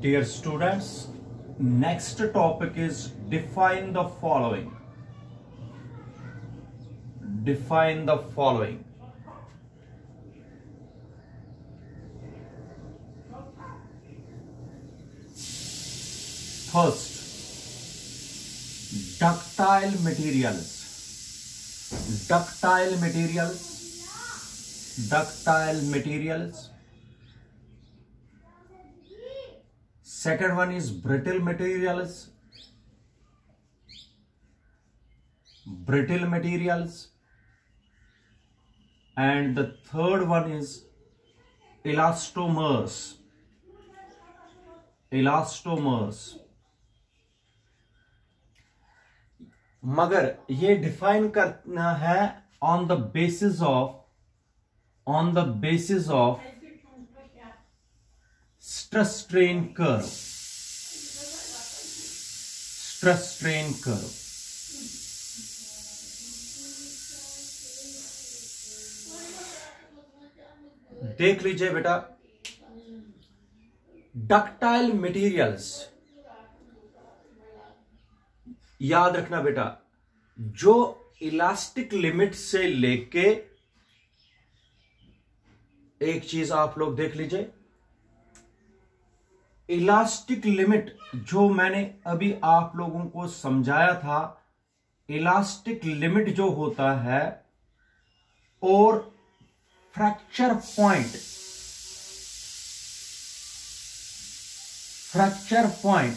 Dear students, next topic is define the following. Define the following. First, ductile materials. Ductile materials. Ductile materials. Second one is brittle materials. Brittle materials. And the third one is elastomers. Elastomers. मगर ये define करना है on the basis of stress strain curve. Stress strain curve. देख लीजिए बेटा, ductile materials, याद रखना बेटा, जो इलास्टिक लिमिट से लेके, एक चीज आप लोग देख लीजिए, इलास्टिक लिमिट जो मैंने अभी आप लोगों को समझाया था, इलास्टिक लिमिट जो होता है और fracture point, fracture point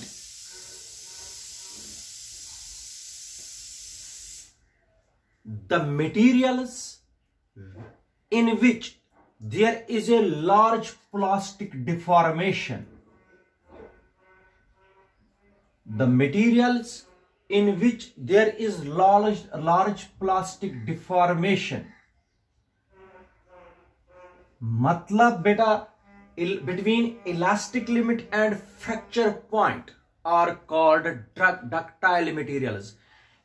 the materials in which there is a large plastic deformation. The materials in which there is large plastic deformation. मतलब बेटा, between elastic limit and fracture point are called ductile materials.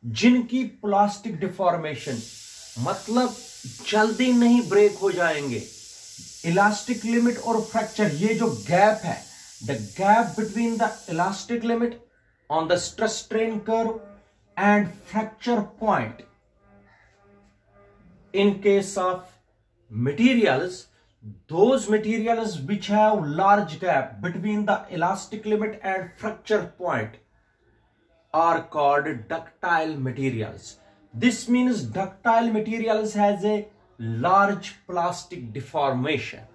जिनकी plastic deformation मतलब जल्दी नहीं break हो जाएंगे, elastic limit और fracture, ये जो गैप है, the gap between the elastic limit on the stress strain curve and fracture point, in case of materials, those materials which have large gap between the elastic limit and fracture point are called ductile materials. This means ductile materials has a large plastic deformation.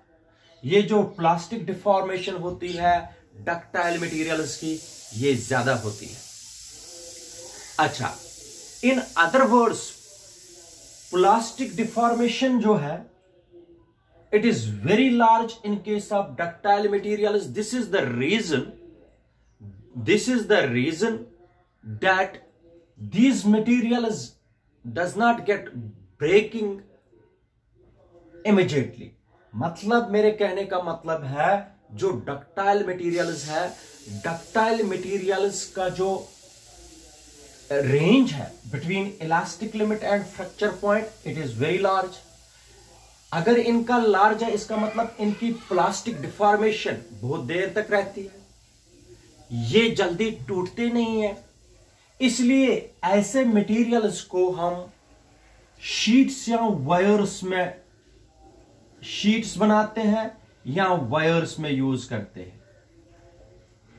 ये जो plastic deformation होती है ductile materials की, ये ज्यादा होती है. अच्छा, in other words, plastic deformation जो है, it is very large in case of ductile materials. This is the reason that these materials does not get breaking immediately. मतलब मेरे कहने का मतलब है, जो डक्टाइल मटेरियल्स है, डक्टाइल मटेरियल्स का जो रेंज है between elastic limit and fracture point, it is very large. अगर इनका लार्ज है, इसका मतलब इनकी प्लास्टिक डिफॉर्मेशन बहुत देर तक रहती है, ये जल्दी टूटते नहीं है. इसलिए ऐसे मटेरियल्स को हम शीट्स या वायर्स में, शीट्स बनाते हैं या वायर्स में यूज करते हैं.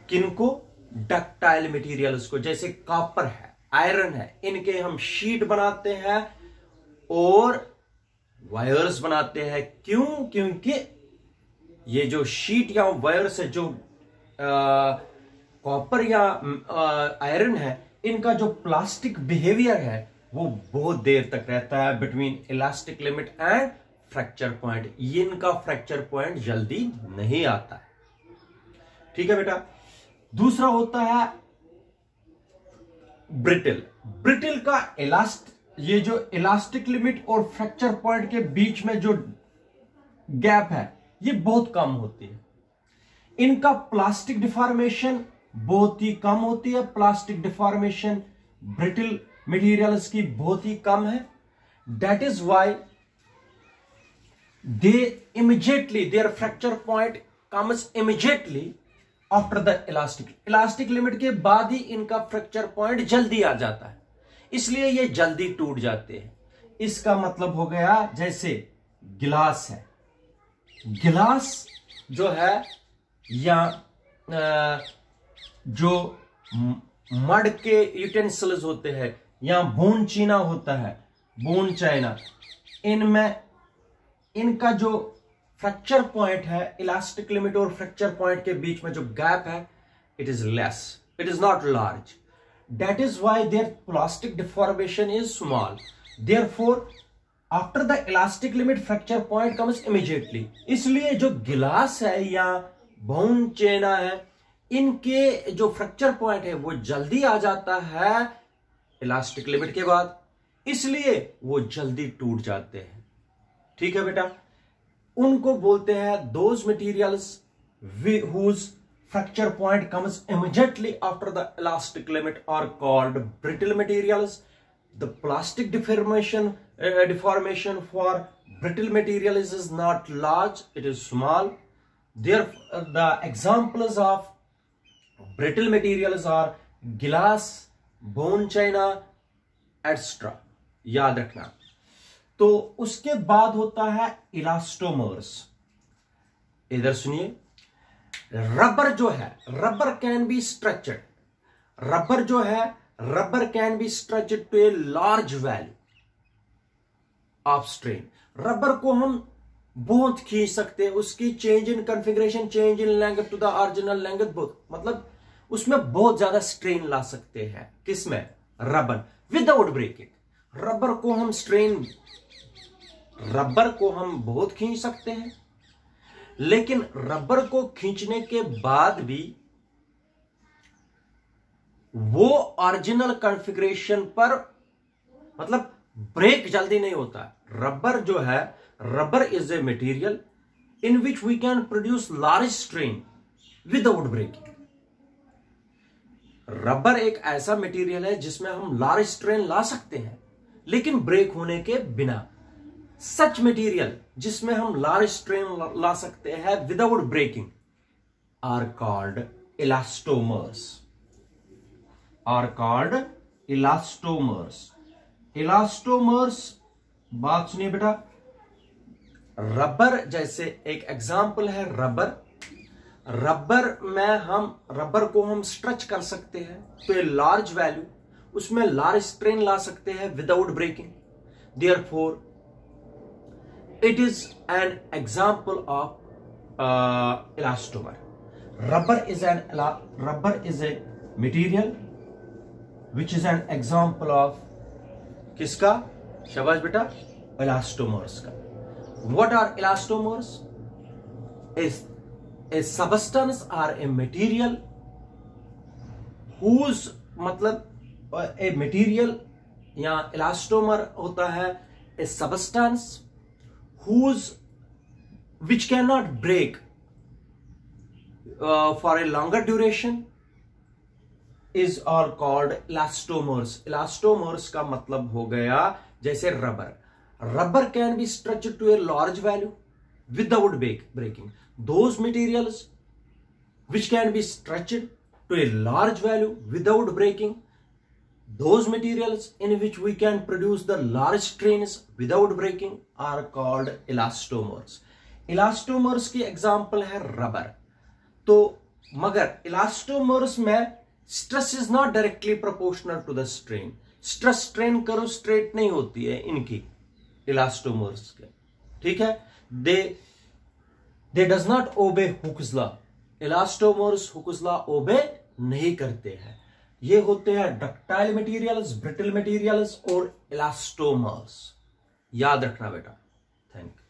किनको? डक्टाइल मटेरियल्स को. जैसे कॉपर है, आयरन है, इनके हम शीट बनाते हैं और वायर्स बनाते हैं. क्यों? क्योंकि ये जो शीट या वायर्स है, जो कॉपर या आयरन है, इनका जो प्लास्टिक बिहेवियर है वो बहुत देर तक रहता है between elastic limit and fracture point. इनका फ्रैक्चर पॉइंट जल्दी नहीं आता है. ठीक है बेटा. दूसरा होता है ब्रिटल. ब्रिटल का ये जो इलास्टिक लिमिट और फ्रैक्चर पॉइंट के बीच में जो गैप है, ये बहुत कम होती है. इनका प्लास्टिक डिफॉर्मेशन बहुत ही कम होती है. प्लास्टिक डिफॉर्मेशन ब्रिटल मटेरियल्स की बहुत ही कम है. That is why their fracture point comes immediately after the elastic limit के बाद ही इनका फ्रैक्चर पॉइंट जल्दी आ जाता है, इसलिए ये जल्दी टूट जाते हैं। इसका मतलब हो गया जैसे गिलास है, गिलास जो है या जो मड के यूटेंसिल्स होते हैं या बोन चीना होता है, बोन चाइना, इनमें इनका जो फ्रैक्चर पॉइंट है, इलास्टिक लिमिट और फ्रैक्चर पॉइंट के बीच में जो गैप है, it is less, it is not large, that is why there plastic deformation is small, therefore after the elastic limit fracture point comes immediately. इसलिए जो गिलास है या बोन चेना है, इनके जो फ्रैक्चर पॉइंट है वो जल्दी आ जाता है इलास्टिक लिमिट के बाद, इसलिए वो जल्दी टूट जाते हैं। ठीक है बेटा, उनको बोलते हैं those materials whose fracture point comes immediately after the elastic limit are called brittle materials. The plastic deformation for brittle materials is not large, it is small. Therefore, the examples of brittle materials are glass, bone china, etc. याद रखना। तो उसके बाद होता है elastomers. इधर सुनिए, rubber जो है, rubber can be stretched, rubber जो है, rubber can be stretched to a large value of strain. Rubber को हम बहुत खींच सकते हैं, उसकी change in configuration, change in length to the original length, बहुत मतलब उसमें बहुत ज्यादा स्ट्रेन ला सकते हैं। किसमें? Rubber, without breaking. रबर को हम रबर को हम बहुत खींच सकते हैं, लेकिन रबर को खींचने के बाद भी वो ओरिजिनल कॉन्फ़िगरेशन पर मतलब ब्रेक जल्दी नहीं होता। रबर जो है, rubber is a material in which we can produce large strain without breaking. Rubber एक ऐसा मटेरियल है जिसमें हम लार्ज स्ट्रेन ला सकते हैं लेकिन ब्रेक होने के बिना। सच मटेरियल जिसमें हम लार्ज स्ट्रेन ला सकते हैं without breaking are called elastomers, are called elastomers. Elastomers, बात सुनिए बेटा, रबर जैसे एक एग्जाम्पल है रबर। रबर में हम रबर को हम स्ट्रेच कर सकते हैं तो ए लार्ज वैल्यू, उसमें लार्ज स्ट्रेन ला सकते हैं without breaking. Therefore it is an example of elastomer. Rubber is a material which is an example of किसका? शाबाश बेटा, elastomers का। What are elastomers? A substance or a material whose मतलब a material या elastomer होता है a substance which cannot break for a longer duration is all called elastomers. Elastomers का मतलब हो गया जैसे rubber, rubber can be stretched to a large value without breaking. Those materials which can be stretched to a large value without breaking, those materials in which we can produce the large strains without breaking are called elastomers. Elastomers की example है rubber. तो मगर elastomers में stress is not directly proportional to the strain. Stress strain curve straight नहीं होती है इनकी elastomers के, ठीक है। They does not obey Hooke's law. Elastomers Hooke's law obey नहीं करते हैं। ये होते हैं डक्टाइल मटेरियल्स, ब्रिटल मटेरियल्स और इलास्टोमर्स। याद रखना बेटा। Thank you.